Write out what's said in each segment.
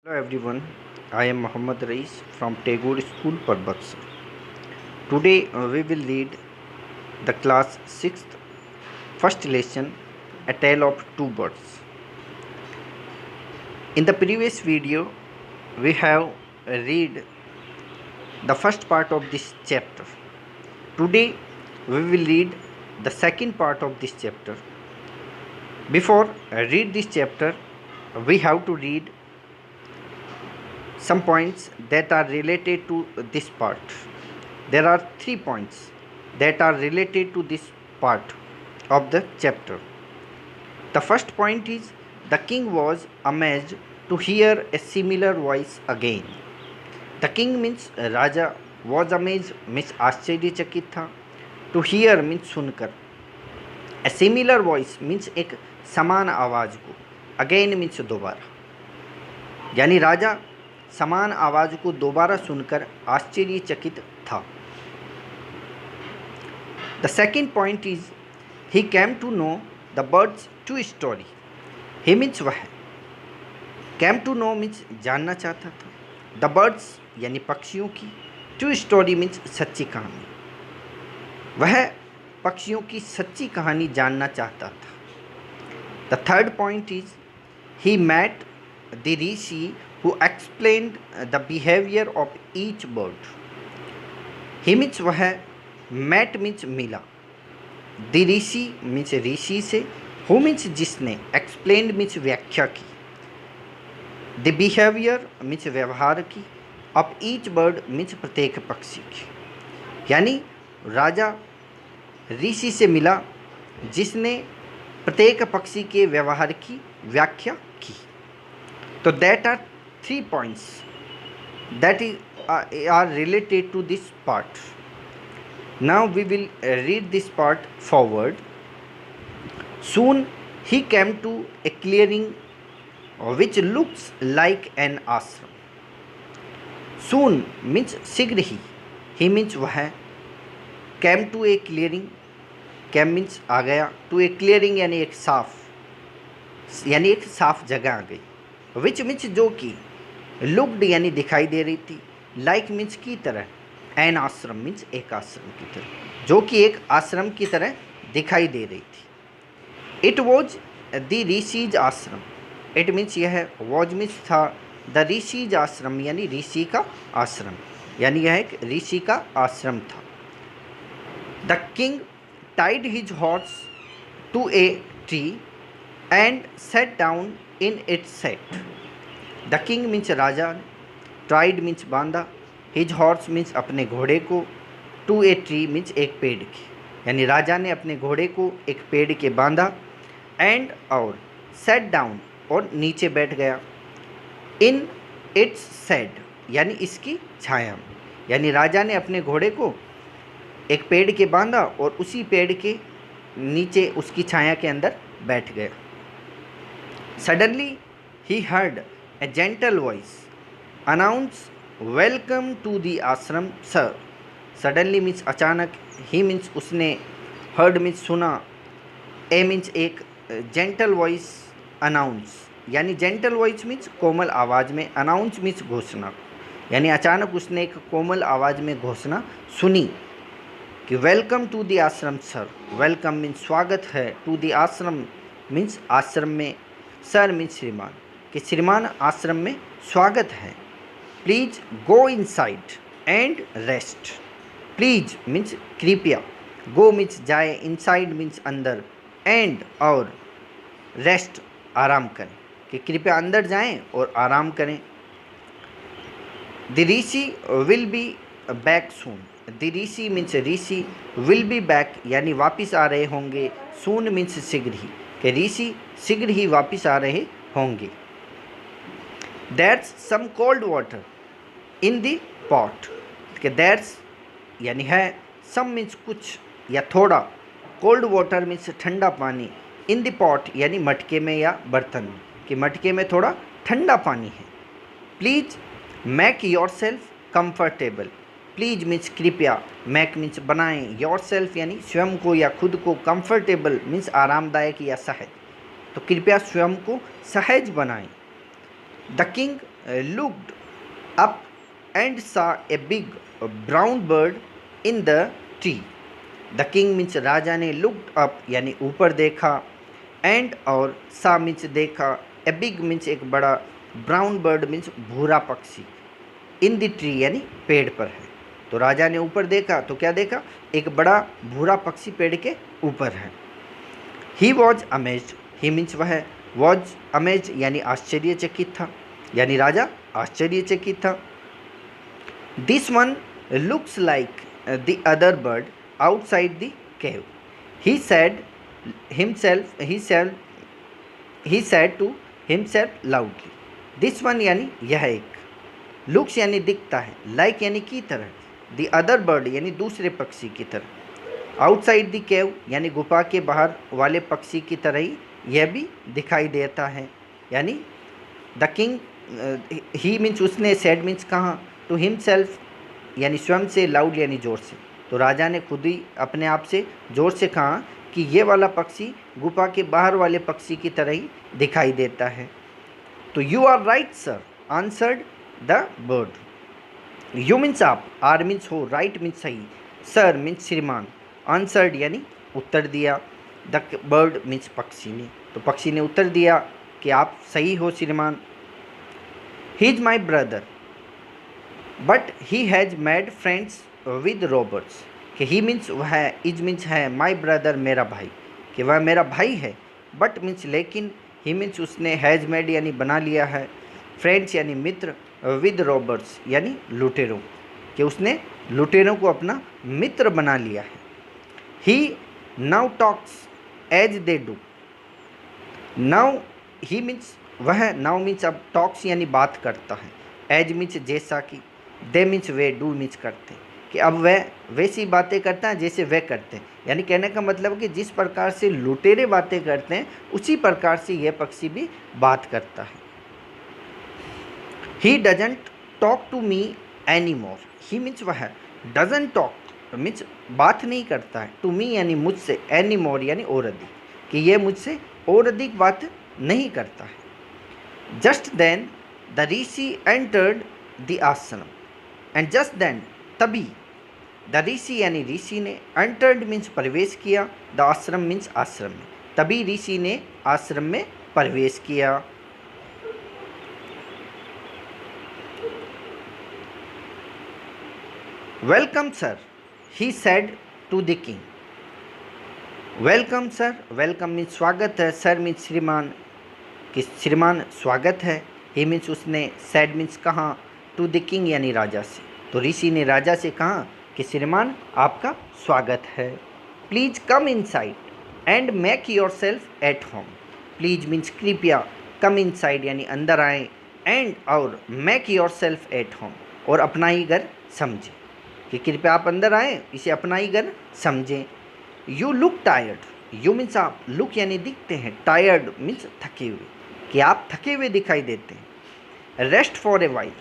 Hello everyone, I am Muhammad Rais from Tagore School, Parbaksar. Today we will read the class 6th first lesson, A Tale of Two Birds. In the previous video, we have read the first part of this chapter. Today we will read the second part of this chapter. Before I read this chapter, we have to read some points that are related to this part. There are 3 points that are related to this part of the chapter. The first point is the king was amazed to hear a similar voice again. The king means Raja was amazed means आश्चर्यचकित था. To hear means सुनकर. A similar voice means एक समान आवाज़ को. Again means दोबारा. यानी राजा समान आवाज़ को दोबारा सुनकर आश्चर्यचकित था. The second point is he came to know the bird's true story. He means वह. Came to know means जानना चाहता था. The birds यानी पक्षियों की. True story means सच्ची कहानी. वह पक्षियों की सच्ची कहानी जानना चाहता था. The third point is he met the rishi who explained the behavior of each bird. He means वह met means मिला. The rishi means ऋषि से. Who means जिसने. Explained means व्याख्या की. The behavior means व्यवहार की. Of each bird means प्रत्येक पक्षी की. यानी राजा ऋषि से मिला जिसने प्रत्येक पक्षी के व्यवहार की व्याख्या की. तो that are 3 points that are related to this part. Now we will read this part forward. Soon he came to a clearing which looks like an ashram. Soon means शीघ्र ही. He means वह. Came to a clearing. Came means आ गया. To a clearing यानी एक साफ यानी एक साफ जगह आ गई. Which means जो कि. Looked यानी दिखाई दे रही थी. Like means की तरह. An आश्रम means एक आश्रम की तरह. जो कि एक आश्रम की तरह दिखाई दे रही थी. It was the ऋषिज आश्रम. It means यह was means था. The ऋषिज आश्रम यानी ऋषि का आश्रम. यानी यह एक ऋषि का आश्रम था. The king tied his horse to a tree and sat down in its seat. The king means Raja. Tied means बांधा. His horse means अपने घोड़े को. To a tree means एक पेड़ के. यानी राजा ने अपने घोड़े को एक पेड़ के बांधा. And और sat down और नीचे बैठ गया. In its shade यानी इसकी छाया में. यानी राजा ने अपने घोड़े को एक पेड़ के बांधा और उसी पेड़ के नीचे उसकी छाया के अंदर बैठ गया. Suddenly he heard a gentle voice announce welcome to the ashram sir. Suddenly means अचानक. He means उसने. Heard means सुना. A means एक. Gentle voice announce यानी gentle voice means कोमल आवाज़ में. Announce means घोषणा. यानी अचानक उसने एक कोमल आवाज़ में घोषणा सुनी कि वेलकम टू द आश्रम सर. वेलकम मीन्स स्वागत है. टू द आश्रम मीन्स आश्रम में. सर मीन्स श्रीमान कि श्रीमान आश्रम में स्वागत है. Please go inside and rest. Please means कृपया. गो मीन्स जाए. इनसाइड मीन्स अंदर. एंड और रेस्ट आराम करें कि कृपया अंदर जाएं और आराम करें. The Rishi will be back soon. The Rishi means Rishi. Will be back यानी वापस आ रहे होंगे. सून मीन्स शीघ्र ही कि ऋषि शीघ्र ही वापस आ रहे होंगे. That's some cold water in the pot. कि दैट्स यानी है. सम मीन्स कुछ या थोड़ा. कोल्ड वाटर मीन्स ठंडा पानी. इन द पॉट यानी मटके में या बर्तन में कि मटके में थोड़ा ठंडा पानी है. Please make your self comfortable. Please means कृपया. मेक मीन्स बनाएं. योर सेल्फ यानी स्वयं को या खुद को. कंफर्टेबल मीन्स आरामदायक या सहज. तो कृपया स्वयं को सहज बनाएं. The king looked up and saw a big brown bird in the tree. The king means राजा ने लुक्ड अप यानी ऊपर देखा, एंड और सा मीन्स देखा, ए बिग मीन्स एक बड़ा, ब्राउन बर्ड मीन्स भूरा पक्षी, इन द ट्री यानी पेड़ पर है। तो राजा ने ऊपर देखा तो क्या देखा, एक बड़ा भूरा पक्षी पेड़ के ऊपर है। He was amazed, he means वह, वॉज अमेज्ड यानी आश्चर्यचकित था, यानी राजा आश्चर्यचकित था। This one looks like the other bird outside the cave. He said to himself loudly. This one यानी यह एक, looks यानी दिखता है, like यानी की तरह, the other bird यानी दूसरे पक्षी की तरह, outside the cave यानी गुफा के बाहर वाले पक्षी की तरह ही यह भी दिखाई देता है। यानी द किंग, ही मीन्स उसने, said मीन्स कहा, to himself यानी स्वयं से, loud यानी जोर से। तो राजा ने खुद ही अपने आप से जोर से कहा कि ये वाला पक्षी गुफा के बाहर वाले पक्षी की तरह ही दिखाई देता है। तो you are right sir, answered the bird. You means आप, आर मीन्स हो, राइट मीन्स सही, सर मीन्स श्रीमान, आंसर्ड यानी उत्तर दिया, द बर्ड मीन्स पक्षी ने। तो पक्षी ने उत्तर दिया कि आप सही हो श्रीमान। He is my brother but he has made friends with Roberts, कि ही मीन्स वह है, इज मीन्स है, माई ब्रदर मेरा भाई, कि वह मेरा भाई है, बट मीन्स लेकिन, ही मीन्स उसने, हैज़ मेड यानी बना लिया है, फ्रेंड्स यानी मित्र, विद रॉबर्ट्स यानी लुटेरों, कि उसने लुटेरों को अपना मित्र बना लिया है। He now talks as they do, now he means वह, नाउ मीन्स अब, टॉक्स यानी बात करता है, एज मीन्स जैसा कि, दे मीन्स वे, डू मीन्स करते हैं, कि अब वह वैसी बातें करता है जैसे वह करते हैं। यानी कहने का मतलब है कि जिस प्रकार से लुटेरे बातें करते हैं उसी प्रकार से यह पक्षी भी बात करता है। He doesn't talk to me any more, he means वह, डजंट टॉक मीन्स बात नहीं करता है, टू मी यानी मुझसे, एनी मोर यानी और अधिक, कि यह मुझसे और अधिक बात नहीं करता है। Just then the rishi entered the ashram, and just then तभी, द ऋषि यानी ऋषि ने, एंटर्ड मीन्स प्रवेश किया, द आश्रम मीन्स आश्रम में, तभी ऋषि ने आश्रम में प्रवेश किया। Welcome sir, he said to the king. Welcome sir, welcome means स्वागत है, सर मीन्स श्रीमान, कि श्रीमान स्वागत है, ही मीन्स उसने, सेड मीन्स कहा, टू द किंग यानी राजा से। तो ऋषि ने राजा से कहा कि श्रीमान आपका स्वागत है। Please come inside and make your self at home, please means कृपया, कम इनसाइड यानी अंदर आए, एंड और make your self at home, और अपना ही घर समझें, कि कृपया आप अंदर आएँ, इसे अपना ही घर समझें। You look tired, you means आप, लुक यानी दिखते हैं, टायर्ड मीन्स थके हुए, कि आप थके हुए दिखाई देते हैं। Rest for a while,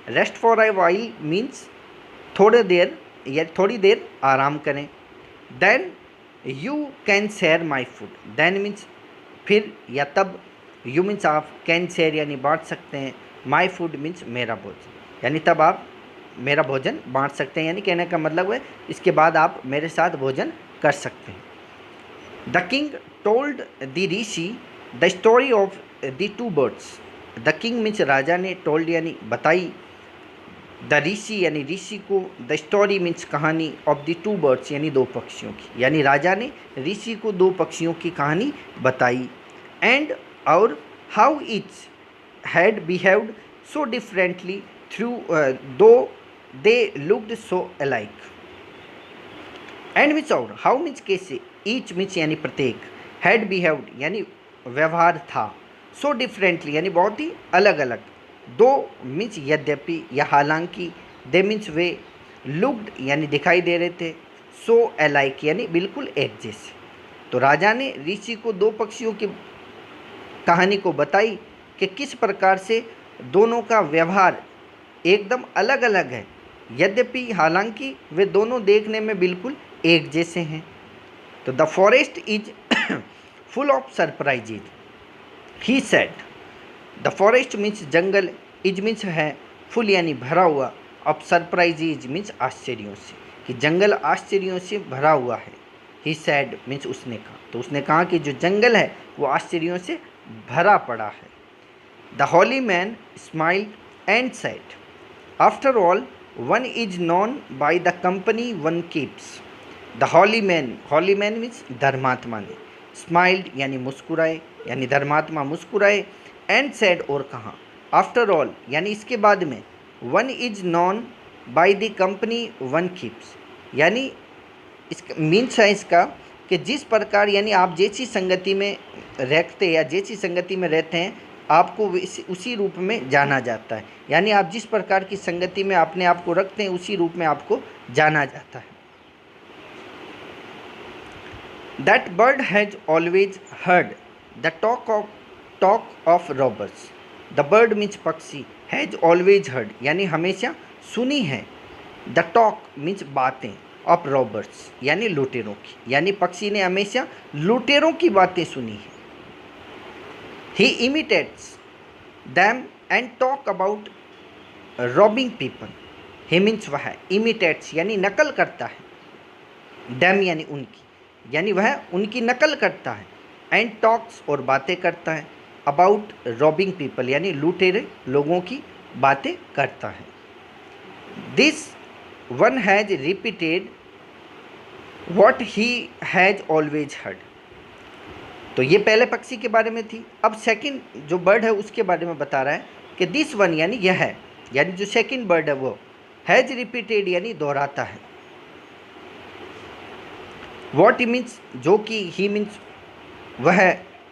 rest for a while means थोड़े देर या थोड़ी देर आराम करें। Then you can share my food, then means फिर या तब, यू मीन्स आप, कैन शेयर यानी बांट सकते हैं, माई फूड मीन्स मेरा भोजन, यानी तब आप मेरा भोजन बांट सकते हैं, यानी कहने का मतलब है इसके बाद आप मेरे साथ भोजन कर सकते हैं। The king told the rishi the story of the two birds, the king means राजा ने, टोल्ड यानी बताई, द ऋषि यानी ऋषि को, द स्टोरी मीन्स कहानी, ऑफ द टू बर्ड्स यानी दो पक्षियों की, यानी राजा ने ऋषि को दो पक्षियों की कहानी बताई। एंड और how each had behaved so differently through though they looked so alike. And means और, हाउ मीन्स कैसे, ईच मीन्स यानी प्रत्येक, हैड बिहेव्ड यानी व्यवहार था, सो डिफरेंटली यानी बहुत ही अलग अलग, दो मीन्स यद्यपि या हालांकि, दे मीन्स वे, लुक्ड यानी दिखाई दे रहे थे, सो अलाइक यानी बिल्कुल एक जैसे। तो राजा ने ऋषि को दो पक्षियों की कहानी को बताई कि किस प्रकार से दोनों का व्यवहार एकदम अलग अलग है, यद्यपि हालांकि वे दोनों देखने में बिल्कुल एक जैसे हैं। तो the forest is full of surprises, he said, the forest means jungle, is means है फुल यानी भरा हुआ, अब सरप्राइज इज मीन्स आश्चर्यों से, कि जंगल आश्चर्यों से भरा हुआ है। ही सैड मीन्स उसने कहा, तो उसने कहा कि जो जंगल है वो आश्चर्यों से भरा पड़ा है। The holy man smiled and said, after all one is known by the company one keeps. The holy man means धर्मात्मा ने, स्माइल्ड यानी मुस्कुराए, यानी धर्मात्मा मुस्कुराए, एंड सेड और कहा, आफ्टर ऑल यानी इसके बाद में, one is known by the company one keeps, यानी इसका मीन्स है इसका कि जिस प्रकार यानी आप जैसी संगति में रखते या जैसी संगति में रहते हैं आपको उसी रूप में जाना जाता है, यानी आप जिस प्रकार की संगति में अपने आप को रखते हैं उसी रूप में आपको जाना जाता है। That bird has always heard the talk of robbers. The bird means पक्षी, हैज ऑलवेज हर्ड यानी हमेशा सुनी है, द टॉक मीन्स बातें, ऑफ रॉबर्स यानी लुटेरों की, यानी पक्षी ने हमेशा लुटेरों की बातें सुनी है। He imitates them and talk about robbing people. He means वह, इमिटेट्स यानी नकल करता है, दैम यानी उनकी, यानी वह उनकी नकल करता है, एंड टॉक्स और बातें करता है, अबाउट रॉबिंग पीपल यानी लुटेरे लोगों की बातें करता है। This one has repeated what he has always heard. तो ये पहले पक्षी के बारे में थी, अब सेकंड जो बर्ड है उसके बारे में बता रहा है कि दिस वन यानी यह है, यानी जो सेकंड बर्ड है वो हैज रिपीटेड यानी दोहराता है, वॉट मीन्स जो कि, ही मीन्स वह,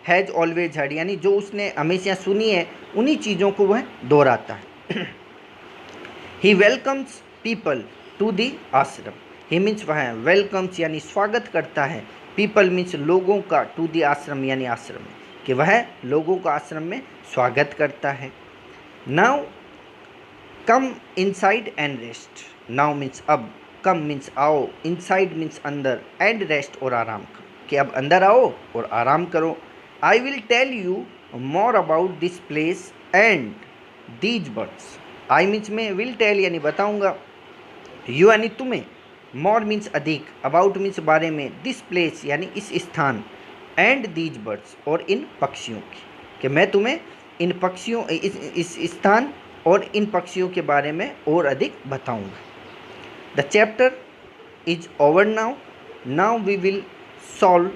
हैज ऑलवेज हर्ड यानी जो उसने हमेशा सुनी है उन्हीं चीज़ों को वह दोहराता है। ही वेलकम्स पीपल टू दी आश्रम। ही मीन्स वह वेलकम्स यानी स्वागत करता है, पीपल मीन्स लोगों का, टू दी आश्रम यानी आश्रम में, कि वह लोगों का आश्रम में स्वागत करता है। Now come inside and rest. Now means अब, कम मीन्स आओ, इनसाइड मीन्स अंदर, एंड रेस्ट और आराम करो, कि अब अंदर आओ और आराम करो। I will tell you more about this place and these birds. I means मैं, विल टेल यानी बताऊंगा, यू यानी तुम्हें, मोर मीन्स अधिक, अबाउट मीन्स बारे में, दिस प्लेस यानी इस स्थान, एंड दीज बर्ड्स और इन पक्षियों की, कि मैं तुम्हें इन पक्षियों, इस स्थान और इन पक्षियों के बारे में और अधिक बताऊंगा। The chapter is over now, now we will solve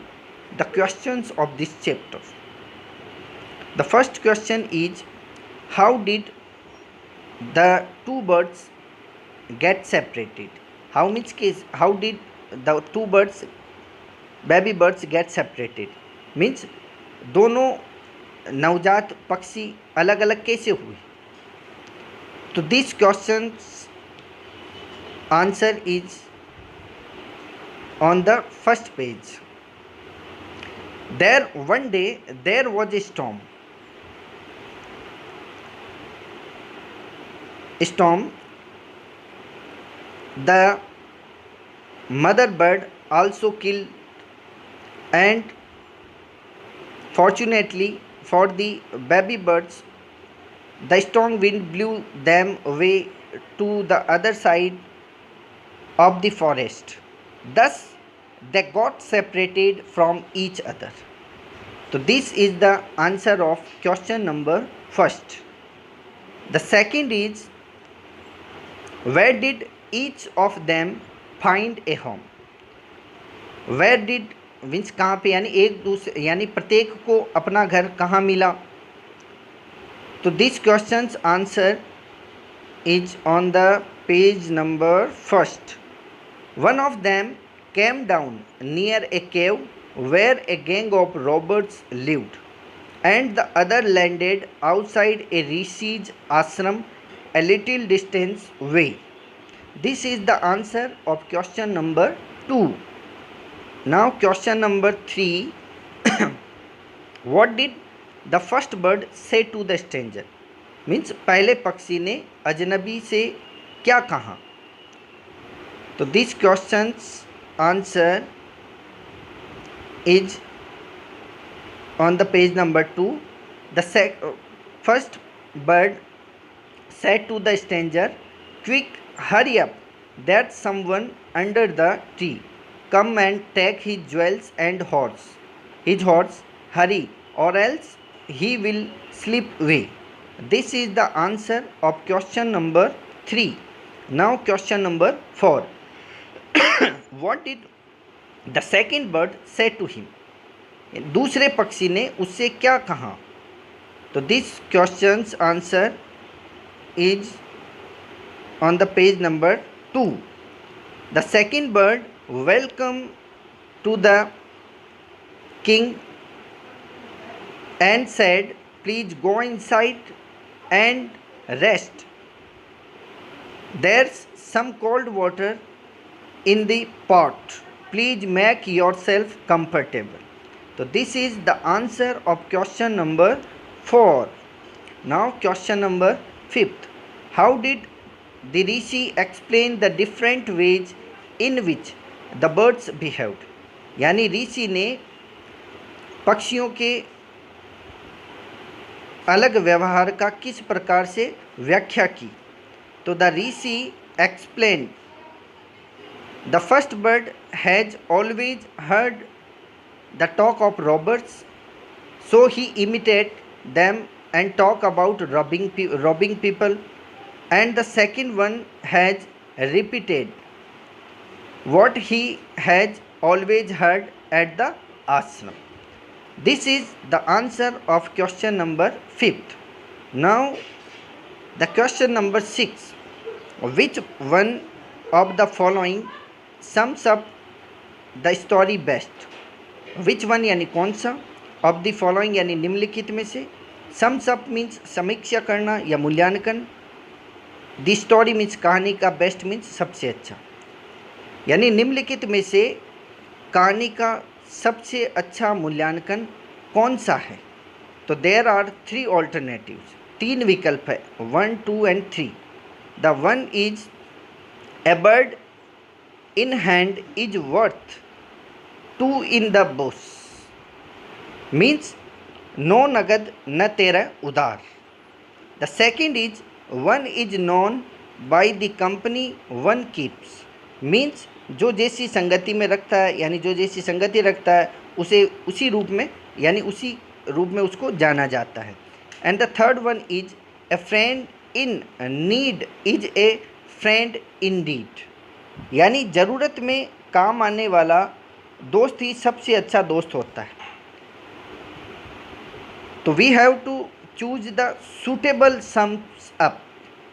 the questions of this chapter. The first question is, how did the two birds get separated? How means case, how did the two birds, baby birds get separated? Means दोनों नवजात पक्षी अलग अलग कैसे हुए? तो this question's answer is on the first page. There one day there was a storm. Storm, the mother bird also killed, and fortunately for the baby birds, the strong wind blew them away to the other side of the forest. Thus, they got separated from each other. So this is the answer of question number first. The second is, where did each of them find a home? Where did means कहाँ पे, यानी एक दूसरे, यानी प्रत्येक को अपना घर कहाँ मिला? तो this question's answer is on the page number first. One of them came down near a cave where a gang of robbers lived, and the other landed outside a rishis ashram a little distance away. This is the answer of question number 2. Now question number 3. What did the first bird say to the stranger? Means पहले पक्षी ने अजनबी से क्या कहा? तो this question's answer is on the page number 2. The first bird said to the stranger, "Quick, hurry up, there's someone under the tree. Come and take his jewels and horse. His horse, hurry, or else he will slip away." This is the answer of question number 3. Now question number 4. What did the second bird say to him? दूसरे पक्षी ने उससे क्या कहा? तो this question's answer is on the page number 2. The second bird welcomed to the king and said, "Please go inside and rest. There's some cold water in the pot. Please make yourself comfortable." So this is the answer of question number 4. Now question number 5. How did the rishi explain the different ways in which the birds behaved? यानी ऋषि ने पक्षियों के अलग व्यवहार का किस प्रकार से व्याख्या की? तो the Rishi explain, the first bird has always heard the talk of robbers, so he imitate them and talk about robbing people. And the second one has repeated what he has always heard at the ashram. This is the answer of question number 5. Now the question number 6. Which one of the following sums up the story best? Which one यानी कौन सा? Of the following यानी निम्नलिखित में से. Sums up means समीक्षा करना या मूल्यांकन. द स्टोरी मीन्स कहानी का. बेस्ट मीन्स सबसे अच्छा. यानी निम्नलिखित में से कहानी का सबसे अच्छा मूल्यांकन कौन सा है? तो देयर आर 3 ऑल्टरनेटिव्स. 3 विकल्प है, 1, 2 and 3. The one is a bird in hand is worth 2 in the bush. Means नो नगद न तेरा उधार. The second is one is known by the company one keeps. Means जो जैसी संगति में रखता है, यानी जो जैसी संगति रखता है उसे उसी रूप में, यानी उसी रूप में उसको जाना जाता है. And the third one is a friend in need is a friend in deed. यानी ज़रूरत में काम आने वाला दोस्त ही सबसे अच्छा दोस्त होता है. तो we have to choose the suitable sums up.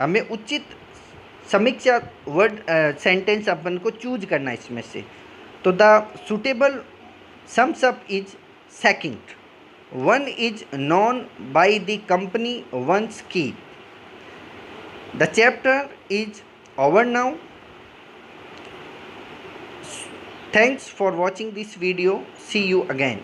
हमें उचित समीक्षा वर्ड सेंटेंस अपन को चूज करना है इसमें से. तो the suitable sums up is second. One is known by the company ones keep. The chapter is over now. Thanks for watching this video. See you again.